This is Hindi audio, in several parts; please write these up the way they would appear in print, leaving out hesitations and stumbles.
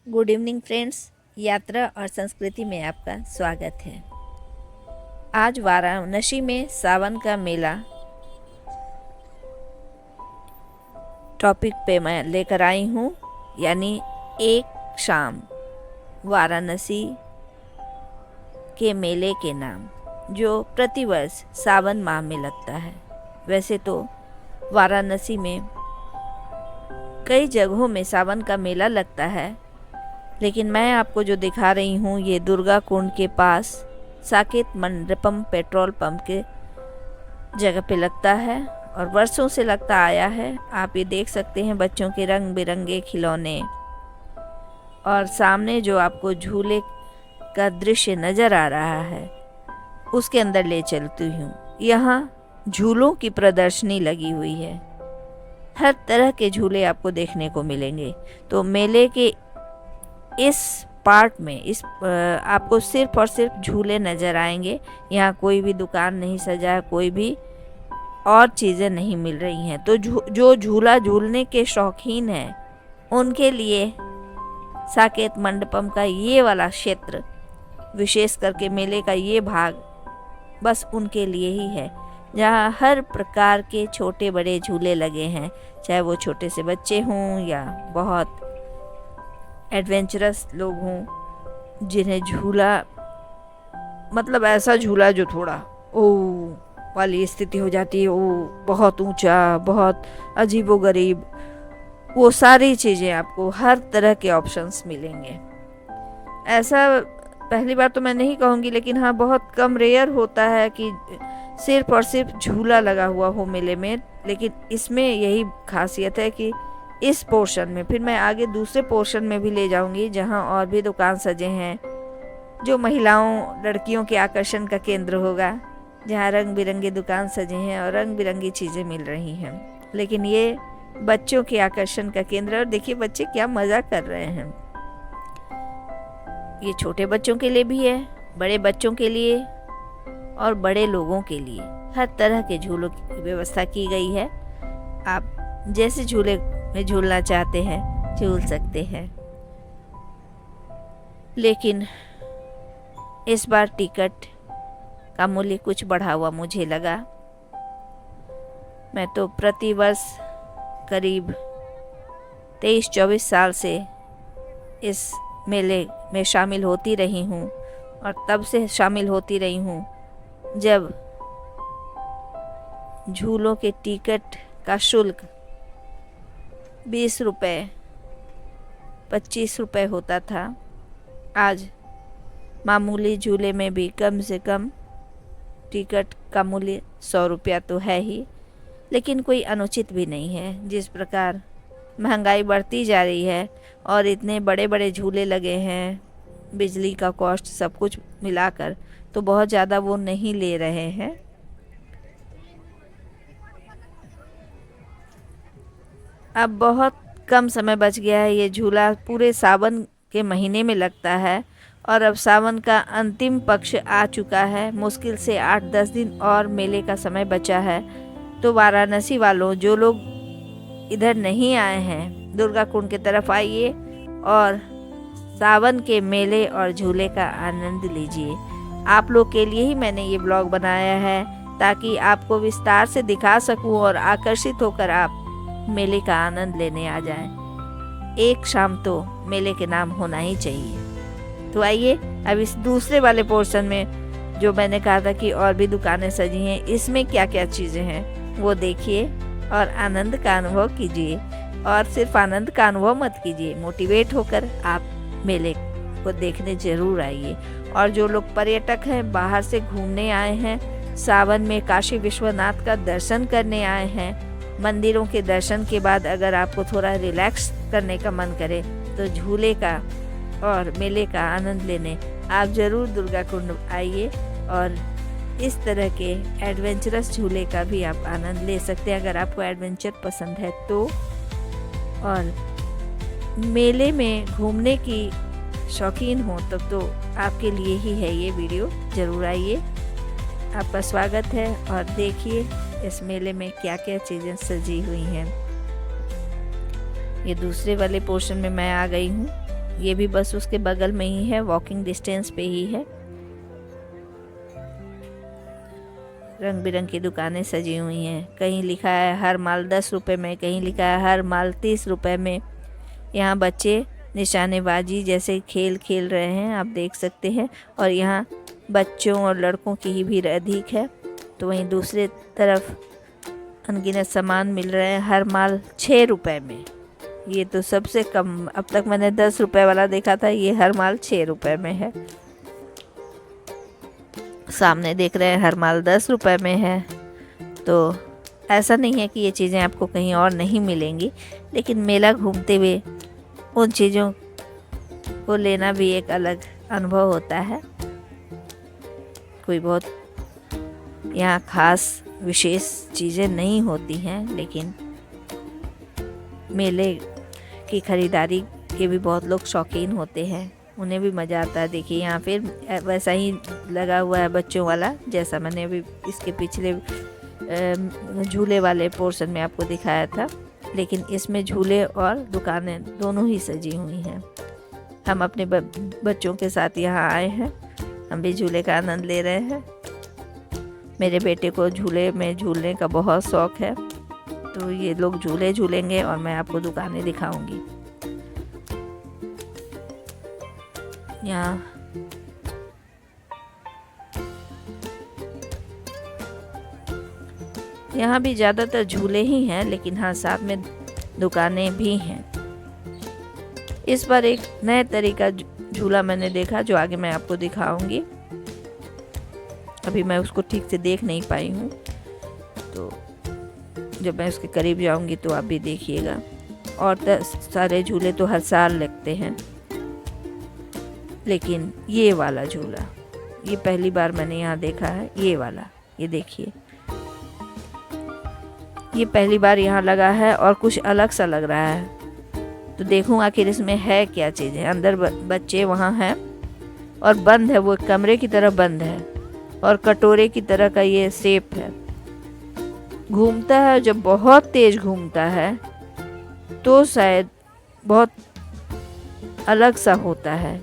Good evening friends. यात्रा और संस्कृति में आपका स्वागत है। आज वाराणसी में सावन का मेला टॉपिक पे मैं लेकर आई हूँ, यानी एक शाम वाराणसी के मेले के नाम, जो प्रतिवर्ष सावन माह में लगता है। वैसे तो वाराणसी में कई जगहों में सावन का मेला लगता है, लेकिन मैं आपको जो दिखा रही हूँ ये दुर्गा कुंड के पास साकेत मंडपम पेट्रोल पंप के जगह पे लगता है और वर्षों से लगता आया है। आप ये देख सकते हैं बच्चों के रंग बिरंगे खिलौने, और सामने जो आपको झूले का दृश्य नज़र आ रहा है उसके अंदर ले चलती हूँ। यहाँ झूलों की प्रदर्शनी लगी हुई है, हर तरह के झूले आपको देखने को मिलेंगे। तो मेले के इस पार्ट में आपको सिर्फ और सिर्फ झूले नज़र आएंगे। यहाँ कोई भी दुकान नहीं सजा है, कोई भी और चीज़ें नहीं मिल रही हैं। तो जो झूला झूलने के शौकीन हैं उनके लिए साकेत मंडपम का ये वाला क्षेत्र, विशेष करके मेले का ये भाग बस उनके लिए ही है, जहाँ हर प्रकार के छोटे बड़े झूले लगे हैं, चाहे वो छोटे से बच्चे हों या बहुत एडवेंचरस लोग हों, जिन्हें झूला मतलब ऐसा झूला जो थोड़ा ओ वाली स्थिति हो जाती है, ओ बहुत ऊंचा, बहुत अजीबोगरीब, वो सारी चीज़ें आपको हर तरह के ऑप्शंस मिलेंगे। ऐसा पहली बार तो मैं नहीं कहूँगी, लेकिन हाँ बहुत कम रेयर होता है कि सिर्फ और सिर्फ झूला लगा हुआ हो मेले में। लेकिन इसमें यही खासियत है कि इस पोर्शन में, फिर मैं आगे दूसरे पोर्शन में भी ले जाऊंगी जहां और भी दुकान सजे हैं, जो महिलाओं लड़कियों के आकर्षण का केंद्र होगा, जहां रंग बिरंगे दुकान सजे हैं और रंग बिरंगी चीज़ें मिल रही हैं। लेकिन ये बच्चों के आकर्षण का केंद्र, और देखिए बच्चे क्या मज़ा कर रहे हैं। ये छोटे बच्चों के लिए भी है, बड़े बच्चों के लिए और बड़े लोगों के लिए हर तरह के झूलों की व्यवस्था की गई है। आप जैसे झूले में झूलना चाहते हैं झूल सकते हैं। लेकिन इस बार टिकट का मूल्य कुछ बढ़ा हुआ मुझे लगा। मैं तो प्रतिवर्ष करीब 23-24 साल से इस मेले में शामिल होती रही हूँ, और तब से शामिल होती रही हूँ जब झूलों के टिकट का शुल्क 20 रुपये 25 रुपये होता था। आज मामूली झूले में भी कम से कम टिकट का मूल्य 100 रुपया तो है ही, लेकिन कोई अनुचित भी नहीं है। जिस प्रकार महंगाई बढ़ती जा रही है और इतने बड़े बड़े झूले लगे हैं, बिजली का कॉस्ट सब कुछ मिलाकर, तो बहुत ज़्यादा वो नहीं ले रहे हैं। अब बहुत कम समय बच गया है। ये झूला पूरे सावन के महीने में लगता है, और अब सावन का अंतिम पक्ष आ चुका है। मुश्किल से 8-10 दिन और मेले का समय बचा है। तो वाराणसी वालों, जो लोग इधर नहीं आए हैं, दुर्गा कुंड की तरफ आइए और सावन के मेले और झूले का आनंद लीजिए। आप लोग के लिए ही मैंने ये ब्लॉग बनाया है, ताकि आपको विस्तार से दिखा सकूं और आकर्षित होकर आप मेले का आनंद लेने आ जाएं। एक शाम तो मेले के नाम होना ही चाहिए। तो आइए अब इस दूसरे वाले पोर्शन में, जो मैंने कहा था कि और भी दुकानें सजी हैं, इसमें क्या क्या चीज़ें हैं वो देखिए और आनंद का अनुभव कीजिए। और सिर्फ आनंद का अनुभव मत कीजिए, मोटिवेट होकर आप मेले को देखने ज़रूर आइए। और जो लोग पर्यटक हैं, बाहर से घूमने आए हैं, सावन में काशी विश्वनाथ का दर्शन करने आए हैं, मंदिरों के दर्शन के बाद अगर आपको थोड़ा रिलैक्स करने का मन करे तो झूले का और मेले का आनंद लेने आप ज़रूर दुर्गा कुंड आइए, और इस तरह के एडवेंचरस झूले का भी आप आनंद ले सकते हैं अगर आपको एडवेंचर पसंद है तो। और मेले में घूमने की शौकीन हो तब तो आपके लिए ही है ये वीडियो। ज़रूर आइए, आपका स्वागत है। और देखिए इस मेले में क्या क्या चीज़ें सजी हुई हैं। ये दूसरे वाले पोर्शन में मैं आ गई हूँ। ये भी बस उसके बगल में ही है, वॉकिंग डिस्टेंस पे ही है। रंग बिरंग की दुकानें सजी हुई हैं। कहीं लिखा है हर माल 10 रुपये में, कहीं लिखा है हर माल 30 रुपये में। यहाँ बच्चे निशानेबाजी जैसे खेल खेल रहे हैं, आप देख सकते हैं। और यहाँ बच्चों और लड़कों की ही भीड़ अधिक है। तो वहीं दूसरी तरफ अनगिनत सामान मिल रहे हैं हर माल 6 रुपये में। ये तो सबसे कम, अब तक मैंने 10 रुपये वाला देखा था, ये हर माल 6 रुपये में है। सामने देख रहे हैं हर माल 10 रुपये में है। तो ऐसा नहीं है कि ये चीज़ें आपको कहीं और नहीं मिलेंगी, लेकिन मेला घूमते हुए उन चीज़ों को लेना भी एक अलग अनुभव होता है। कोई बहुत यहाँ खास विशेष चीज़ें नहीं होती हैं, लेकिन मेले की ख़रीदारी के भी बहुत लोग शौकीन होते हैं, उन्हें भी मज़ा आता है। देखिए यहाँ फिर वैसा ही लगा हुआ है बच्चों वाला, जैसा मैंने अभी इसके पिछले झूले वाले पोर्शन में आपको दिखाया था, लेकिन इसमें झूले और दुकानें दोनों ही सजी हुई हैं। हम अपने बच्चों के साथ यहाँ आए हैं, हम भी झूले का आनंद ले रहे हैं। मेरे बेटे को झूले में झूलने का बहुत शौक़ है, तो ये लोग झूले झूलेंगे और मैं आपको दुकानें दिखाऊंगी। यहाँ भी ज़्यादातर झूले ही हैं, लेकिन हाँ साथ में दुकानें भी हैं। इस बार एक नए तरीका झूला मैंने देखा, जो आगे मैं आपको दिखाऊंगी। अभी मैं उसको ठीक से देख नहीं पाई हूँ, तो जब मैं उसके करीब जाऊंगी तो आप भी देखिएगा। और सारे झूले तो हर साल लगते हैं, लेकिन ये वाला झूला ये पहली बार मैंने यहाँ देखा है। ये वाला, ये देखिए, ये पहली बार यहाँ लगा है और कुछ अलग सा लग रहा है। तो देखूँ आखिर इसमें है क्या चीज़ें। अंदर बच्चे वहाँ हैं और बंद है, वो एक कमरे की तरह बंद है और कटोरे की तरह का ये शेप है। घूमता है, जब बहुत तेज घूमता है तो शायद बहुत अलग सा होता है।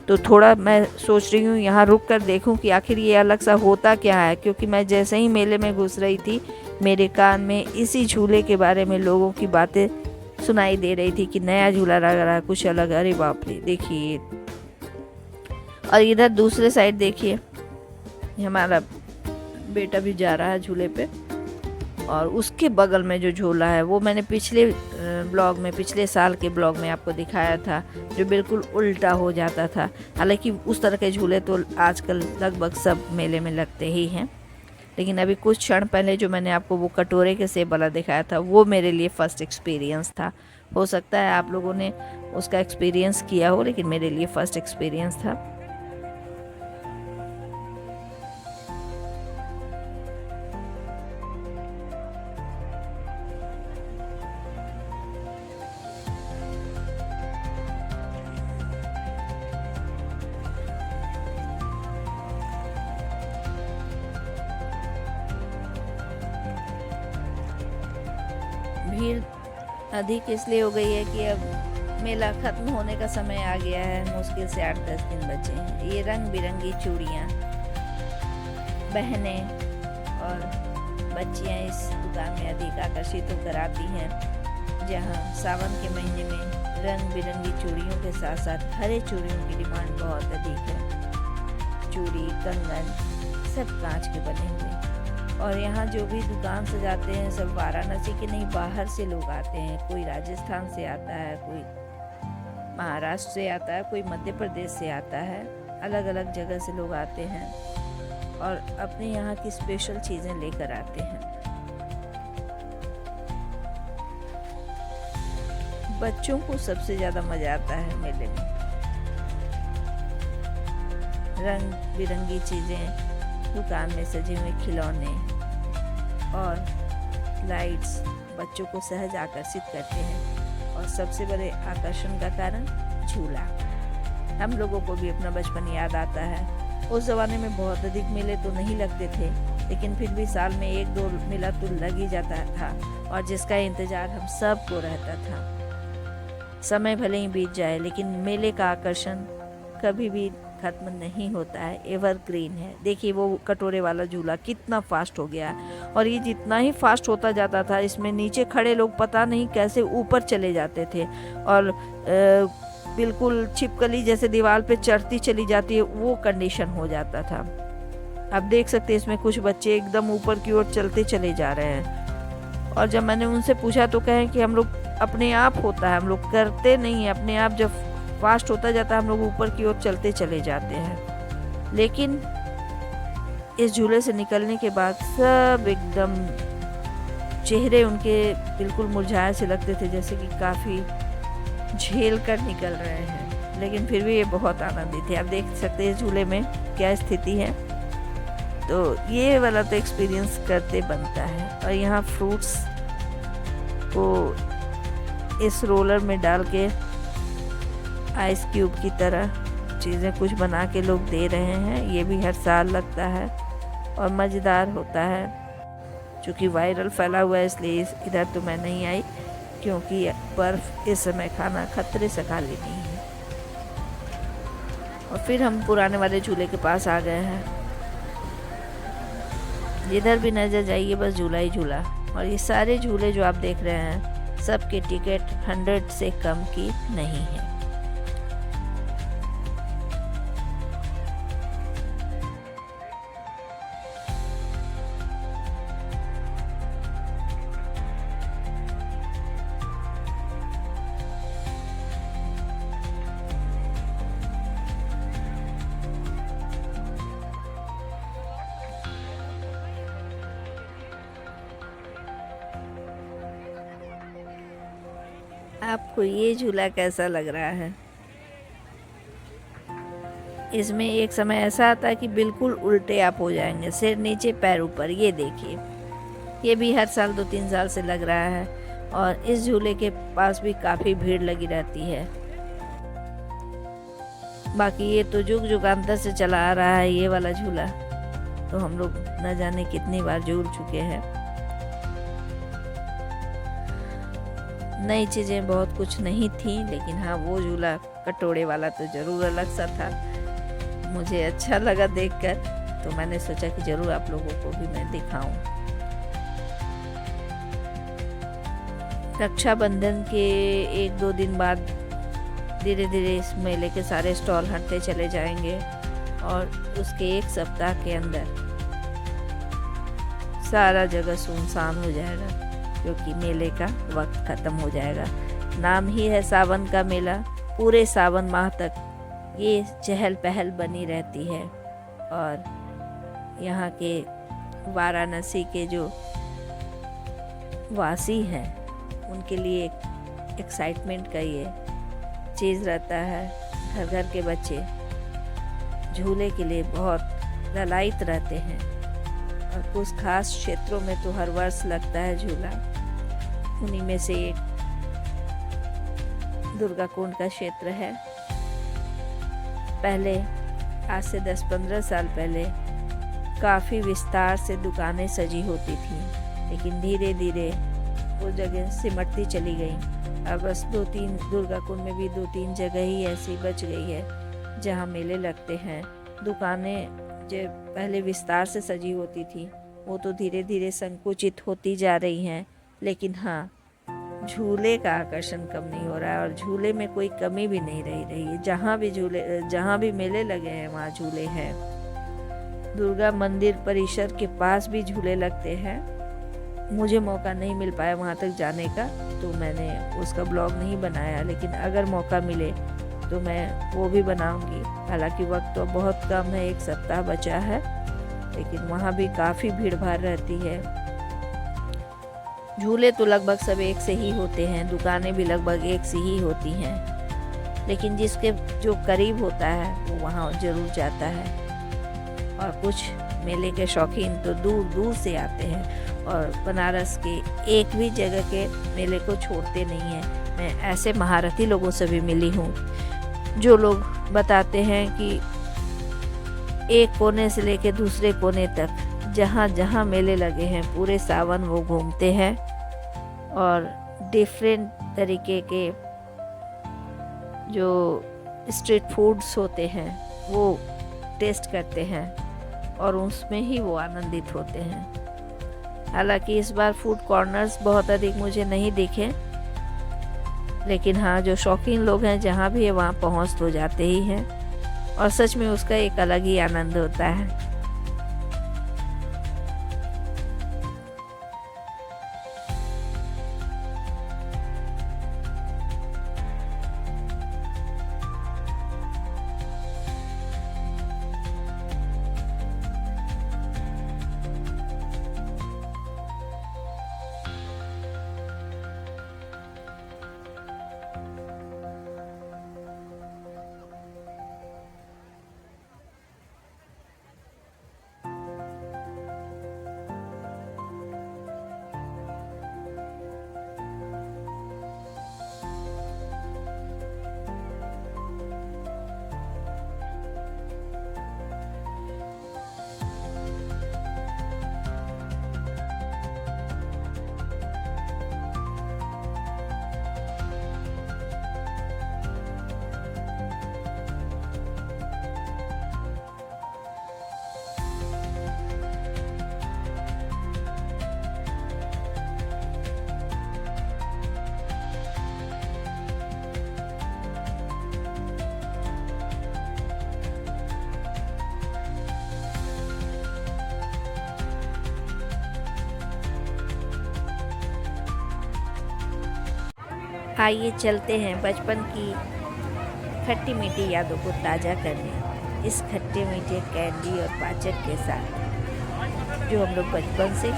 तो थोड़ा मैं सोच रही हूँ यहाँ रुक कर देखूँ कि आखिर ये अलग सा होता क्या है, क्योंकि मैं जैसे ही मेले में घुस रही थी मेरे कान में इसी झूले के बारे में लोगों की बातें सुनाई दे रही थी कि नया झूला लग रहा है, कुछ अलग। अरे बाप रे, देखिए। और इधर दूसरे साइड देखिए, हमारा बेटा भी जा रहा है झूले पे, और उसके बगल में जो झूला है वो मैंने पिछले ब्लॉग में, पिछले साल के ब्लॉग में आपको दिखाया था, जो बिल्कुल उल्टा हो जाता था। हालांकि उस तरह के झूले तो आजकल लगभग सब मेले में लगते ही हैं, लेकिन अभी कुछ क्षण पहले जो मैंने आपको वो कटोरे के शेप वाला दिखाया था, वो मेरे लिए फ़र्स्ट एक्सपीरियंस था। हो सकता है आप लोगों ने उसका एक्सपीरियंस किया हो, लेकिन मेरे लिए फ़र्स्ट एक्सपीरियंस था। भीड़ अधिक इसलिए हो गई है कि अब मेला ख़त्म होने का समय आ गया है। मुश्किल से 8-10 दिन बचे हैं। ये रंग बिरंगी चूड़ियाँ बहनें और बच्चियाँ इस दुकान में अधिक आकर्षित होकर आती हैं, जहाँ सावन के महीने में रंग बिरंगी चूड़ियों के साथ साथ हरे चूड़ियों की डिमांड बहुत अधिक है। चूड़ी, कंगन सब कांच के बने हुए। और यहाँ जो भी दुकान सजाते हैं सब वाराणसी के नहीं, बाहर से लोग आते हैं। कोई राजस्थान से आता है, कोई महाराष्ट्र से आता है, कोई मध्य प्रदेश से आता है। अलग अलग जगह से लोग आते हैं और अपने यहाँ की स्पेशल चीज़ें लेकर आते हैं। बच्चों को सबसे ज़्यादा मज़ा आता है मेले में। रंग बिरंगी चीज़ें, दुकान में सजे हुए खिलौने और लाइट्स बच्चों को सहज आकर्षित करते हैं। और सबसे बड़े आकर्षण का कारण झूला। हम लोगों को भी अपना बचपन याद आता है। उस ज़माने में बहुत अधिक मेले तो नहीं लगते थे, लेकिन फिर भी साल में 1-2 मेला तो लग ही जाता था, और जिसका इंतज़ार हम सबको रहता था। समय भले ही बीत जाए, लेकिन मेले का आकर्षण कभी भी खत्म नहीं होता है, एवरग्रीन है। देखिए वो कटोरे वाला झूला कितना फास्ट हो गया है, और ये जितना ही फास्ट होता जाता था, इसमें नीचे खड़े लोग पता नहीं कैसे ऊपर चले जाते थे, और बिल्कुल छिपकली जैसे दीवार पे चढ़ती चली जाती है, वो कंडीशन हो जाता था। आप देख सकते हैं इसमें कुछ बच्चे एकदम ऊपर की ओर चलते चले जा रहे हैं, और जब मैंने उनसे पूछा तो कहें कि हम लोग अपने आप होता है, हम लोग करते नहीं है, अपने आप जब फास्ट होता जाता है हम लोग ऊपर की ओर चलते चले जाते हैं। लेकिन इस झूले से निकलने के बाद सब एकदम चेहरे उनके बिल्कुल मुरझाए से लगते थे, जैसे कि काफ़ी झेल कर निकल रहे हैं, लेकिन फिर भी ये बहुत आनंदित थे। आप देख सकते हैं इस झूले में क्या स्थिति है। तो ये वाला तो एक्सपीरियंस करते बनता है। और यहाँ फ्रूट्स को इस रोलर में डाल के आइस क्यूब की तरह चीज़ें कुछ बना के लोग दे रहे हैं। ये भी हर साल लगता है और मज़ेदार होता है। चूँकि वायरल फैला हुआ है इसलिए इधर तो मैं नहीं आई, क्योंकि बर्फ़ इस समय खाना खतरे से खाली नहीं है। और फिर हम पुराने वाले झूले के पास आ गए हैं। जिधर भी नज़र जाइए बस झूला ही झूला। और ये सारे झूले जो आप देख रहे हैं सबके टिकट 100 से कम की नहीं है। आपको ये झूला कैसा लग रहा है? इसमें एक समय ऐसा आता है कि बिल्कुल उल्टे आप हो जाएंगे, सिर नीचे पैर ऊपर। ये देखिए, ये भी हर साल 2-3 साल से लग रहा है, और इस झूले के पास भी काफ़ी भीड़ लगी रहती है। बाकी ये तो जुग जुगांतर से चला आ रहा है ये वाला झूला, तो हम लोग न जाने कितनी बार झूल चुके हैं। नई चीज़ें बहुत कुछ नहीं थी, लेकिन हाँ वो झूला कटोरे वाला तो ज़रूर अलग सा था। मुझे अच्छा लगा देखकर, तो मैंने सोचा कि ज़रूर आप लोगों को भी मैं दिखाऊं। रक्षाबंधन के 1-2 दिन बाद धीरे धीरे इस मेले के सारे स्टॉल हटते चले जाएंगे, और उसके 1 सप्ताह के अंदर सारा जगह सुनसान हो जाएगा, क्योंकि मेले का वक्त ख़त्म हो जाएगा। नाम ही है सावन का मेला। पूरे सावन माह तक ये चहल पहल बनी रहती है, और यहाँ के वाराणसी के जो वासी हैं उनके लिए एक एक्साइटमेंट का ये चीज़ रहता है। घर घर के बच्चे झूले के लिए बहुत ललायित रहते हैं, और कुछ खास क्षेत्रों में तो हर वर्ष लगता है झूला। उन्हीं में से एक दुर्गा कुंड का क्षेत्र है। पहले आज से 10-15 साल पहले काफ़ी विस्तार से दुकानें सजी होती थी, लेकिन धीरे धीरे वो जगह सिमटती चली गई। अब बस 2-3 दुर्गा कुंड में भी 2-3 जगह ही ऐसी बच गई है जहाँ मेले लगते हैं। दुकानें जो पहले विस्तार से सजी होती थी वो तो धीरे धीरे संकुचित होती जा रही हैं, लेकिन हाँ झूले का आकर्षण कम नहीं हो रहा है, और झूले में कोई कमी भी नहीं रही है। जहाँ भी मेले लगे हैं वहाँ झूले हैं। दुर्गा मंदिर परिसर के पास भी झूले लगते हैं। मुझे मौका नहीं मिल पाया वहाँ तक जाने का, तो मैंने उसका ब्लॉग नहीं बनाया, लेकिन अगर मौका मिले तो मैं वो भी बनाऊंगी। हालांकि वक्त तो बहुत कम है, 1 सप्ताह बचा है, लेकिन वहाँ भी काफ़ी भीड़ भाड़ रहती है। झूले तो लगभग सब एक से ही होते हैं, दुकानें भी लगभग एक सी ही होती हैं, लेकिन जिसके जो करीब होता है वो वहाँ ज़रूर जाता है। और कुछ मेले के शौकीन तो दूर दूर से आते हैं, और बनारस के एक भी जगह के मेले को छोड़ते नहीं हैं। मैं ऐसे महारथी लोगों से भी मिली हूँ जो लोग बताते हैं कि एक कोने से लेकर दूसरे कोने तक जहाँ जहाँ मेले लगे हैं पूरे सावन वो घूमते हैं, और डिफरेंट तरीके के जो स्ट्रीट फूड्स होते हैं वो टेस्ट करते हैं और उसमें ही वो आनंदित होते हैं। हालांकि इस बार फूड कॉर्नर्स बहुत अधिक मुझे नहीं दिखे, लेकिन हाँ, जो शौकीन लोग हैं जहाँ भी है वहाँ पहुँच तो जाते ही हैं और सच में उसका एक अलग ही आनंद होता है। आइए चलते हैं बचपन की खट्टी मीठी यादों को ताज़ा करने, इस खट्टे मीठे कैंडी और पाचक के साथ जो हम लोग बचपन से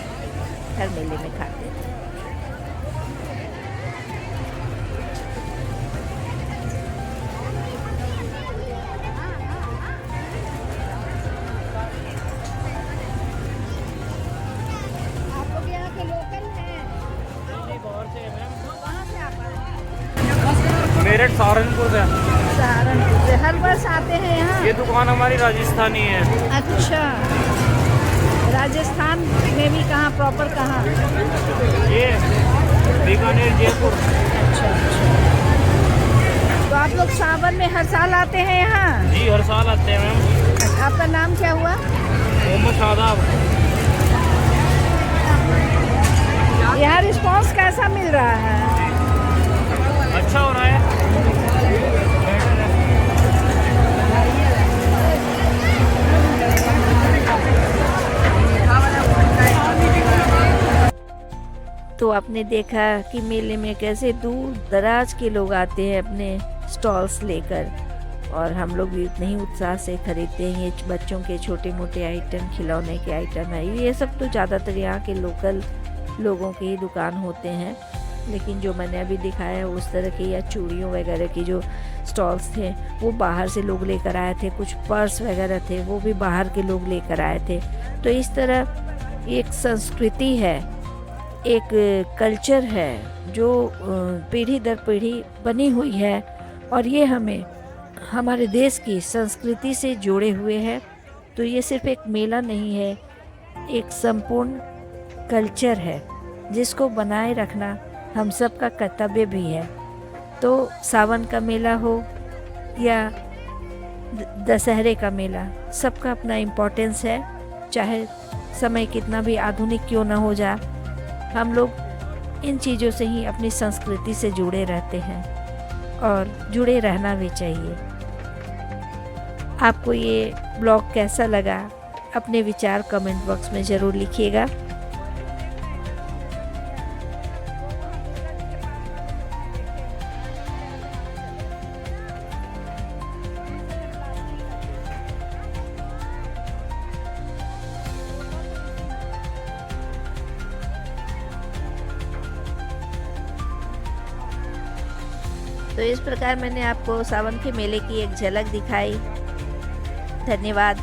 हर मेले में खाते थे। आप लोग यहाँ के लोकल हैं? बाहर से है मैम। कहाँ से आप आए? मेरठ सहारनपुर से। सहारनपुर से। हर वर्ष आते हैं यहाँ? ये दुकान हमारी राजस्थानी है। अच्छा, राजस्थान में भी कहाँ, प्रॉपर कहाँ? ये बीकानेर, जयपुर। अच्छा अच्छा। तो आप लोग सावन में हर साल आते हैं यहाँ? जी हर साल आते हैं मैम। आपका नाम क्या हुआ? मोहम्मद शादाब। यहाँ रिस्पांस कैसा मिल रहा है? अच्छा हो रहा है। तो आपने देखा कि मेले में कैसे दूर दराज के लोग आते हैं अपने स्टॉल्स लेकर, और हम लोग भी उतने ही उत्साह से खरीदते हैं। ये बच्चों के छोटे मोटे आइटम, खिलौने के आइटम है, ये सब तो ज़्यादातर यहाँ के लोकल लोगों की ही दुकान होते हैं। लेकिन जो मैंने अभी दिखाया है उस तरह के या चूड़ियों वगैरह की जो स्टॉल्स थे वो बाहर से लोग लेकर आए थे। कुछ पर्स वगैरह थे वो भी बाहर के लोग लेकर आए थे। तो इस तरह एक संस्कृति है, एक कल्चर है जो पीढ़ी दर पीढ़ी बनी हुई है, और ये हमें हमारे देश की संस्कृति से जोड़े हुए है। तो ये सिर्फ एक मेला नहीं है, एक संपूर्ण कल्चर है जिसको बनाए रखना हम सब का कर्तव्य भी है। तो सावन का मेला हो या दशहरे का मेला, सबका अपना इम्पोर्टेंस है। चाहे समय कितना भी आधुनिक क्यों ना हो जा, हम लोग इन चीज़ों से ही अपनी संस्कृति से जुड़े रहते हैं और जुड़े रहना भी चाहिए। आपको ये ब्लॉग कैसा लगा, अपने विचार कमेंट बॉक्स में ज़रूर लिखिएगा। तो इस प्रकार मैंने आपको सावन के मेले की एक झलक दिखाई। धन्यवाद।